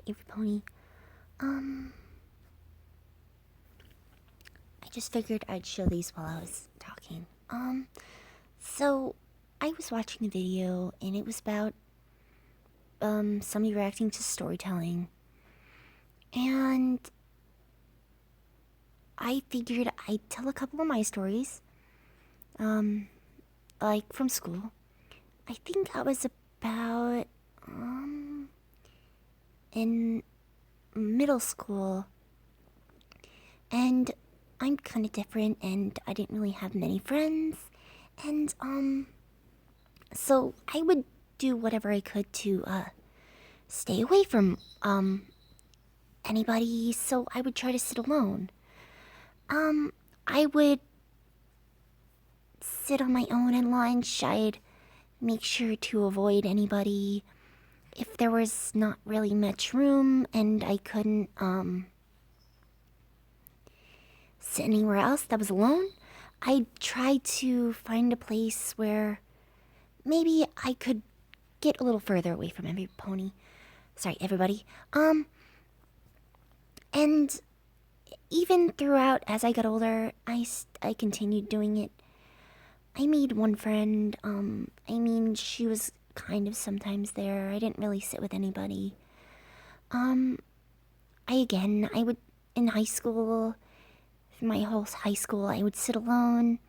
Avery Pony. I just figured I'd show these while I was talking. So I was watching a video and it was about somebody reacting to storytelling. And I figured I'd tell a couple of my stories. Like from school. I think I was about in middle school. And I'm kind of different and I didn't really have many friends. And so I would do whatever I could to stay away from anybody, so I would try to sit alone. I would sit on my own in lunch. I'd make sure to avoid anybody. If there was not really much room and I couldn't sit anywhere else that was alone, I'd try to find a place where maybe I could get a little further away from everybody. And even throughout, as I got older, I continued doing it. I made one friend. She was kind of sometimes there. I didn't really sit with anybody. I would, in high school, my whole high school, I would sit alone.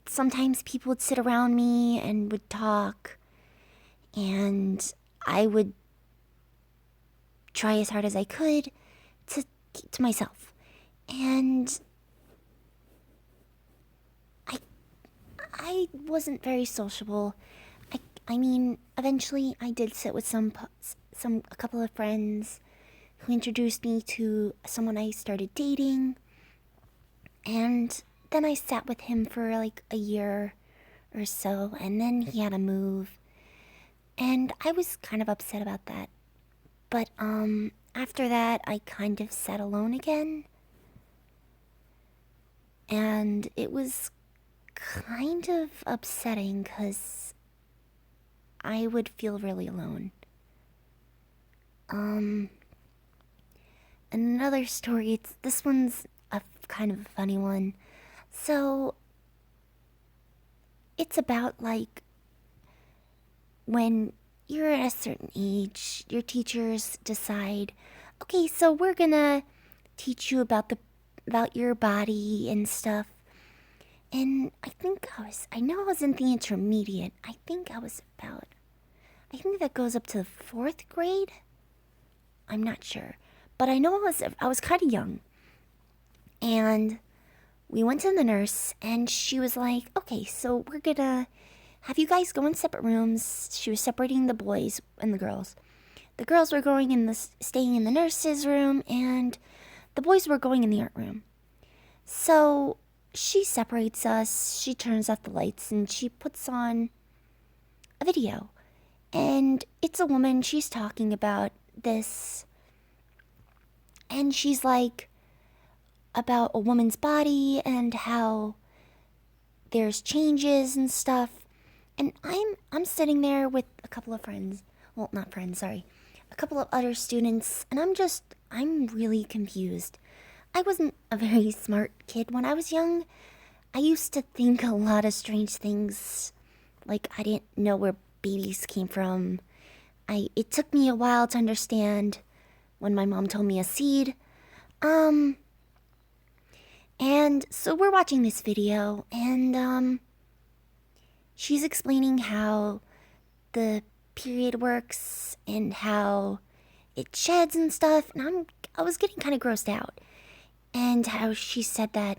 Sometimes people would sit around me and would talk. And I would try as hard as I could to keep to myself. And I wasn't very sociable. Eventually I did sit with a couple of friends who introduced me to someone I started dating. And then I sat with him for like a year or so, and then he had to move. And I was kind of upset about that. But after that I kind of sat alone again. And it was kind of upsetting because I would feel really alone. Another story, this one's a kind of a funny one. So, it's about like when you're at a certain age, your teachers decide, okay, so we're gonna teach you about your body and stuff. And I know I was in the intermediate. I think that goes up to the 4th grade. I'm not sure. But I know I was kind of young. And we went to the nurse and she was like, okay, so we're gonna have you guys go in separate rooms. She was separating the boys and the girls. The girls were staying in the nurse's room and the boys were going in the art room. So she separates us, she turns off the lights, and she puts on a video. And it's a woman, she's talking about this. And she's like, about a woman's body and how there's changes and stuff. And I'm sitting there with a couple of friends. Well, not friends, sorry. A couple of other students. And I'm really confused. I wasn't a very smart kid when I was young. I used to think a lot of strange things. Like, I didn't know where babies came from. It took me a while to understand when my mom told me a seed. And so we're watching this video, and she's explaining how the period works and how it sheds and stuff. And I was getting kind of grossed out. And how she said that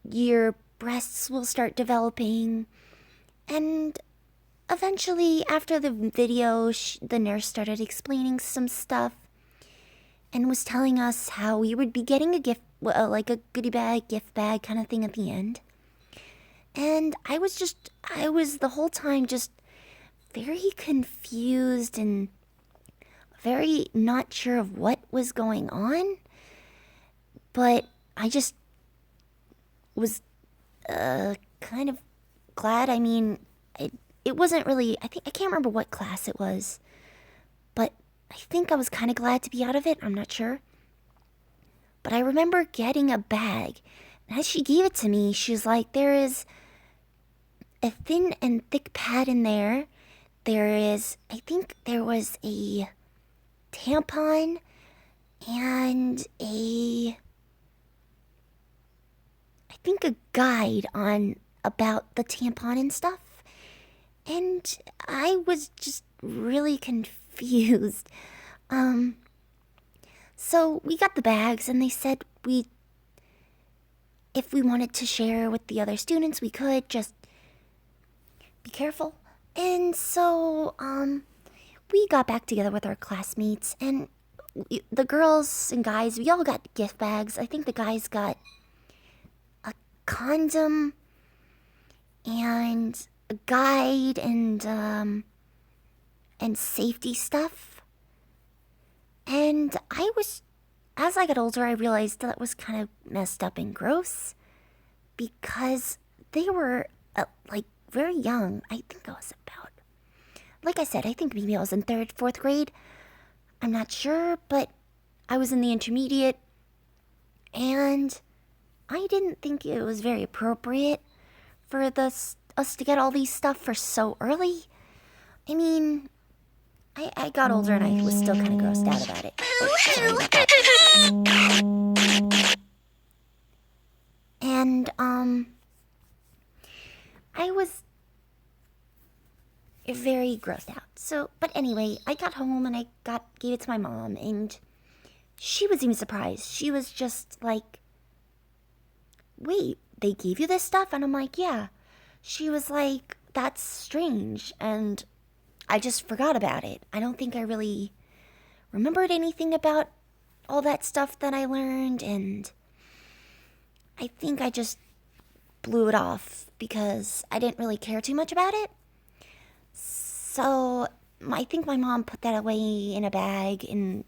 your breasts will start developing. And eventually, after the video, the nurse started explaining some stuff and was telling us how we would be getting a gift, like a goodie bag, gift bag kind of thing at the end. And I was the whole time just very confused and very not sure of what was going on. But I just was kind of glad. It wasn't really, I can't remember what class it was. But I think I was kind of glad to be out of it. I'm not sure. But I remember getting a bag. And as she gave it to me, she was like, there is a thin and thick pad in there. There is, I think there was a tampon and I think a guide on about the tampon and stuff. And I was just really confused. Um, so we got the bags and they said if we wanted to share with the other students, we could just be careful. And so, we got back together with our classmates and the girls and guys, we all got gift bags. I think the guys got a condom and a guide and safety stuff. And as I got older, I realized that was kind of messed up and gross because they were like very young. I think I was about, like I said, I think maybe I was in third, fourth grade. I'm not sure, but I was in the intermediate and I didn't think it was very appropriate for us to get all these stuff for so early. I mean, I got older and I was still kind of grossed out about it. Oh, sorry about that. And, I was very grossed out. So, but anyway, I got home and gave it to my mom and she was even surprised. She was just like, wait, they gave you this stuff? And I'm like, yeah. She was like, that's strange. And I just forgot about it. I don't think I really remembered anything about all that stuff that I learned. And I think I just blew it off because I didn't really care too much about it. So I think my mom put that away in a bag in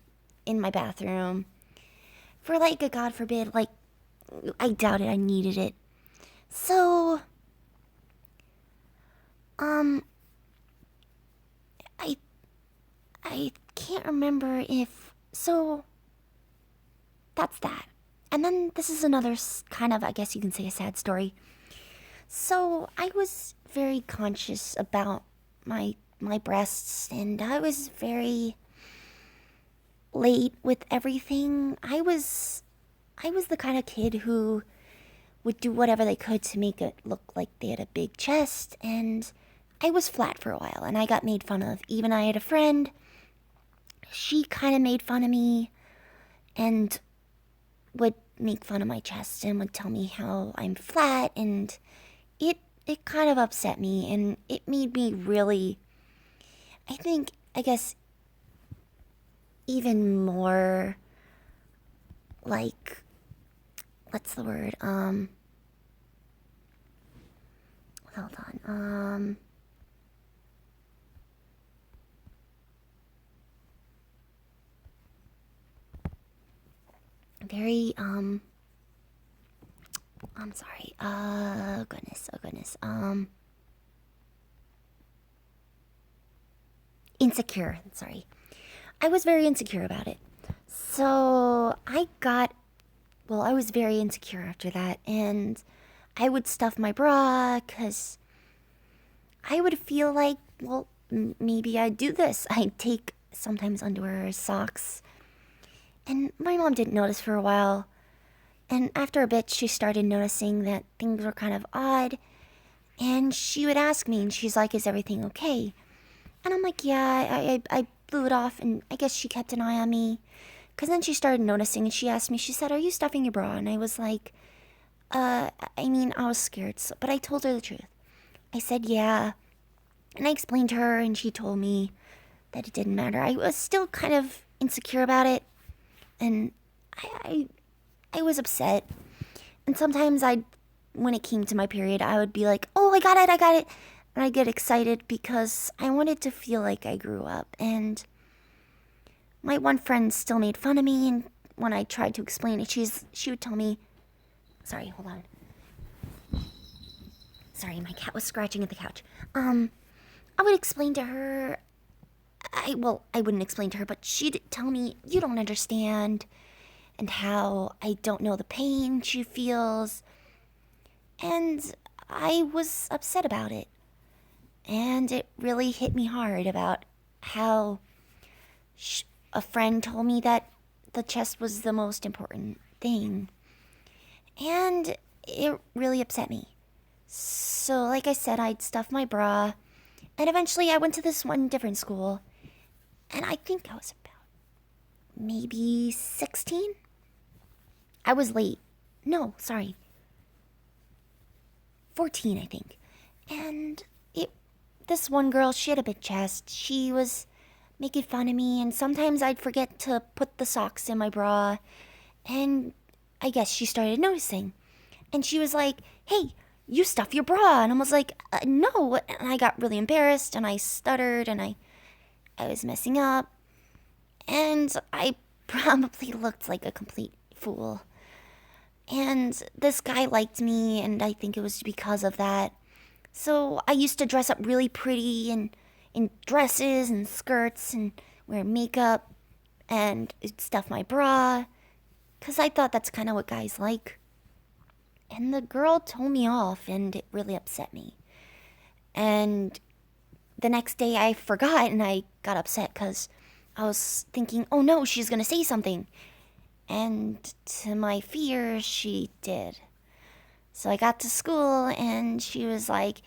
my bathroom for like a God forbid, like I doubted I needed it. So I can't remember if so that's that. And then this is another kind of, I guess you can say, a sad story. So I was very conscious about my breasts and I was very late with everything. I was the kind of kid who would do whatever they could to make it look like they had a big chest, and I was flat for a while and I got made fun of. Even I had a friend, she kind of made fun of me and would make fun of my chest and would tell me how I'm flat, and it kind of upset me and it made me really, I guess even more like, what's the word? Hold on. Very, I'm sorry. Oh goodness. Insecure. Sorry. I was very insecure about it. So I was very insecure after that, and I would stuff my bra because I would feel like, well, maybe I'd do this. I'd take sometimes underwear or socks, and my mom didn't notice for a while. And after a bit, she started noticing that things were kind of odd, and she would ask me, and she's like, "Is everything okay?" And I'm like, "Yeah, I blew it off," and I guess she kept an eye on me. Because then she started noticing, and she asked me, she said, "Are you stuffing your bra?" And I was like, I mean, I was scared, but I told her the truth. I said, yeah. And I explained to her, and she told me that it didn't matter. I was still kind of insecure about it, and I was upset. And sometimes when it came to my period, I would be like, oh, I got it. And I'd get excited because I wanted to feel like I grew up. And my one friend still made fun of me, and when I tried to explain it, she would tell me, sorry, hold on. Sorry, my cat was scratching at the couch. I would explain to her I wouldn't explain to her, but she'd tell me, you don't understand, and how I don't know the pain she feels. And I was upset about it. And it really hit me hard about how a friend told me that the chest was the most important thing. And it really upset me. So, like I said, I'd stuff my bra. And eventually I went to this one different school. And I think I was about maybe 16. I was late. No, sorry. 14, I think. And this one girl, she had a big chest. She was making fun of me, and sometimes I'd forget to put the socks in my bra. And I guess she started noticing. And she was like, hey, you stuff your bra. And I was like, no. And I got really embarrassed, and I stuttered, and I was messing up. And I probably looked like a complete fool. And this guy liked me, and I think it was because of that. So I used to dress up really pretty and in dresses and skirts and wear makeup and stuff my bra, because I thought that's kind of what guys like. And the girl told me off, and it really upset me. And the next day I forgot, and I got upset because I was thinking, oh no, she's going to say something. And to my fear, she did. So I got to school, and she was like,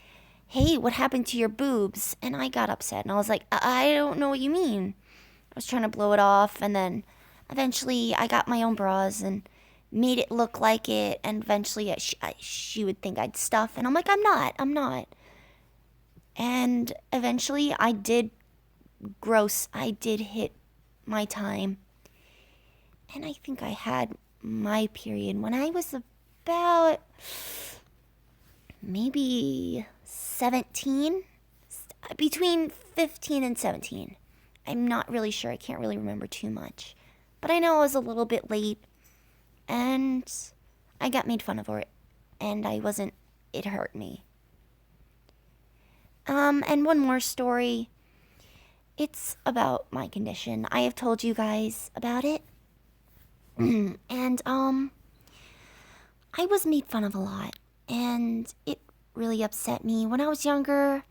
hey, what happened to your boobs? And I got upset, and I was like, I don't know what you mean. I was trying to blow it off, and then eventually I got my own bras and made it look like it, and eventually she would think I'd stuff, and I'm like, I'm not. And eventually I did hit my time, and I think I had my period when I was about maybe 17, between 15 and 17. I'm not really sure. I can't really remember too much. But I know I was a little bit late, and I got made fun of for it, and it hurt me. And one more story. It's about my condition. I have told you guys about it. And, I was made fun of a lot, and it really upset me. When I was younger,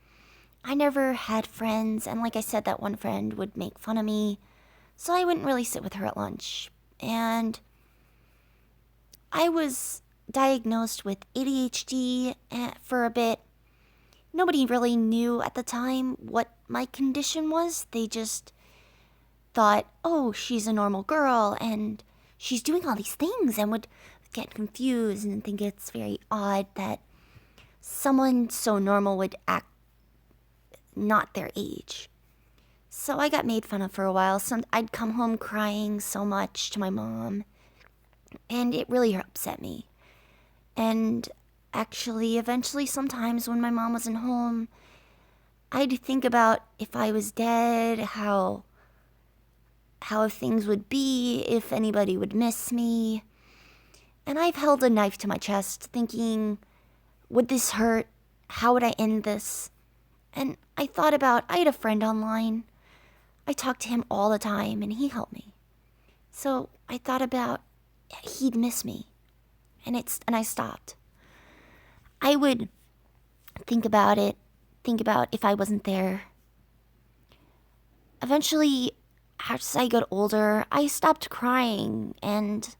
I never had friends, and like I said, that one friend would make fun of me, so I wouldn't really sit with her at lunch. And I was diagnosed with ADHD for a bit. Nobody really knew at the time what my condition was. They just thought, oh, she's a normal girl, and she's doing all these things, and would get confused and think it's very odd that someone so normal would act not their age. So I got made fun of for a while. I'd come home crying so much to my mom, and it really upset me. And actually, eventually, sometimes when my mom wasn't home, I'd think about if I was dead, how things would be, if anybody would miss me. And I've held a knife to my chest, thinking, would this hurt? How would I end this? And I had a friend online. I talked to him all the time, and he helped me. So I thought about, he'd miss me. And I stopped. I would think about if I wasn't there. Eventually, as I got older, I stopped crying, and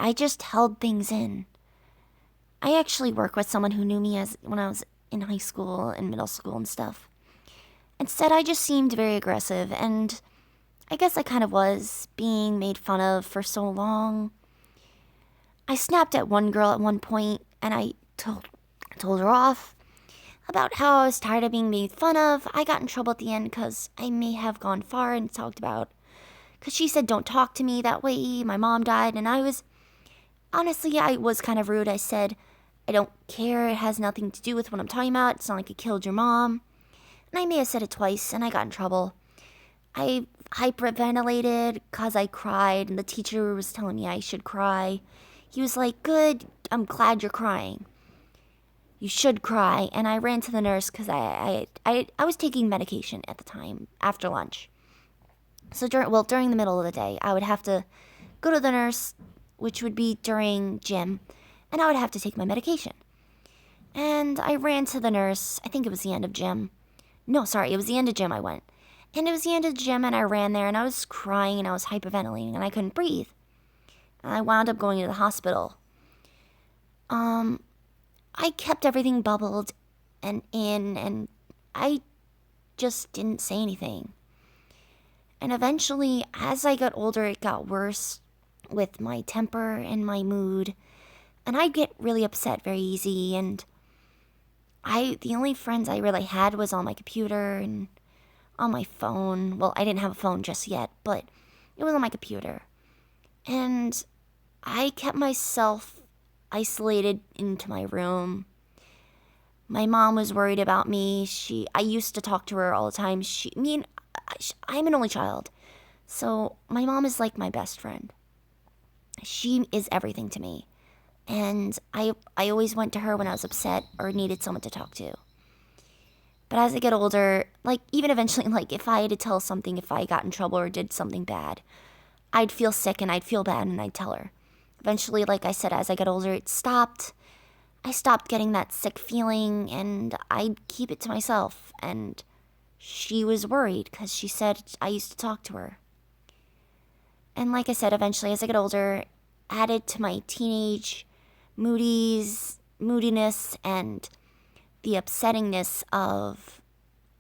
I just held things in. I actually work with someone who knew me when I was in high school and middle school and stuff. Instead, I just seemed very aggressive, and I guess I kind of was, being made fun of for so long. I snapped at one girl at one point, and I told her off about how I was tired of being made fun of. I got in trouble at the end because I may have gone far and talked about, because she said, don't talk to me that way, my mom died, and I was kind of rude. I said, I don't care, it has nothing to do with what I'm talking about, it's not like I killed your mom. And I may have said it twice, and I got in trouble. I hyperventilated because I cried, and the teacher was telling me I should cry. He was like, good, I'm glad you're crying. You should cry. And I ran to the nurse because I was taking medication at the time after lunch. So during the middle of the day, I would have to go to the nurse, which would be during gym, and I would have to take my medication. And I ran to the nurse. I think it was the end of gym. No, sorry, it was the end of gym I went. And it was the end of gym, and I ran there, and I was crying, and I was hyperventilating, and I couldn't breathe. And I wound up going to the hospital. I kept everything bubbled and in, and I just didn't say anything. And eventually, as I got older, it got worse with my temper and my mood. And I'd get really upset very easy, and the only friends I really had was on my computer and on my phone. Well, I didn't have a phone just yet, but it was on my computer. And I kept myself isolated into my room. My mom was worried about me. I used to talk to her all the time. I'm an only child. So my mom is like my best friend. She is everything to me. And I always went to her when I was upset or needed someone to talk to. But as I get older, like even eventually, like if I had to tell something, if I got in trouble or did something bad, I'd feel sick and I'd feel bad and I'd tell her. Eventually, like I said, as I got older, it stopped. I stopped getting that sick feeling and I'd keep it to myself. And she was worried because she said I used to talk to her. And like I said, eventually, as I get older, added to my teenage moodiness and the upsettingness of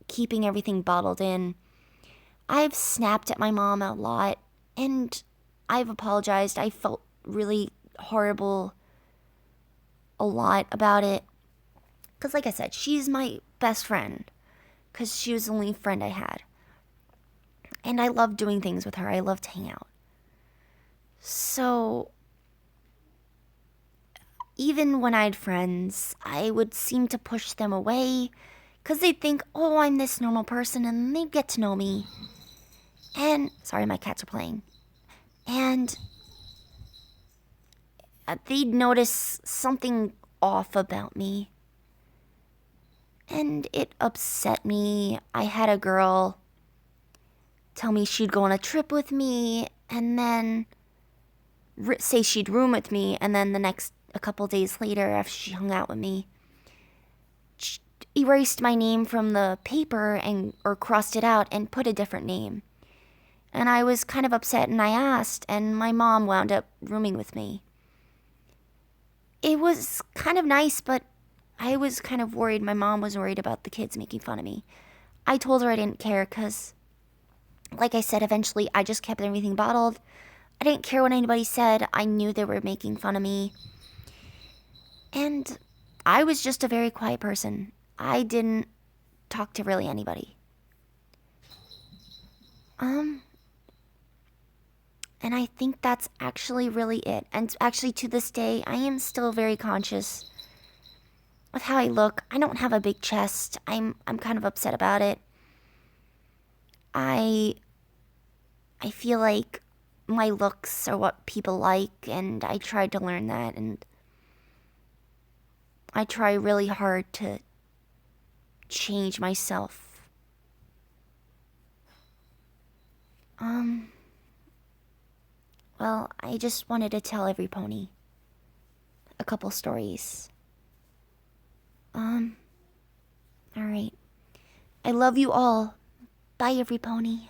keeping everything bottled in, I've snapped at my mom a lot and I've apologized. I felt really horrible a lot about it. Because like I said, she's my best friend. Because she was the only friend I had. And I loved doing things with her. I loved to hang out. So even when I had friends, I would seem to push them away. Because they'd think, oh, I'm this normal person. And they'd get to know me. And, sorry, my cats are playing. And they'd notice something off about me. And it upset me. I had a girl tell me she'd go on a trip with me and then say she'd room with me, and then a couple days later after she hung out with me, she erased my name from the paper or crossed it out and put a different name. And I was kind of upset and I asked, and my mom wound up rooming with me. It was kind of nice, but I was kind of worried. My mom was worried about the kids making fun of me. I told her I didn't care because, like I said, eventually I just kept everything bottled. I didn't care what anybody said. I knew they were making fun of me. And I was just a very quiet person. I didn't talk to really anybody. And I think that's actually really it. And actually, to this day, I am still very conscious of how I look. I don't have a big chest. I'm kind of upset about it. I feel like my looks are what people like, and I tried to learn that, and I try really hard to change myself. Well, I just wanted to tell every pony a couple stories. Alright. I love you all. Bye, every pony.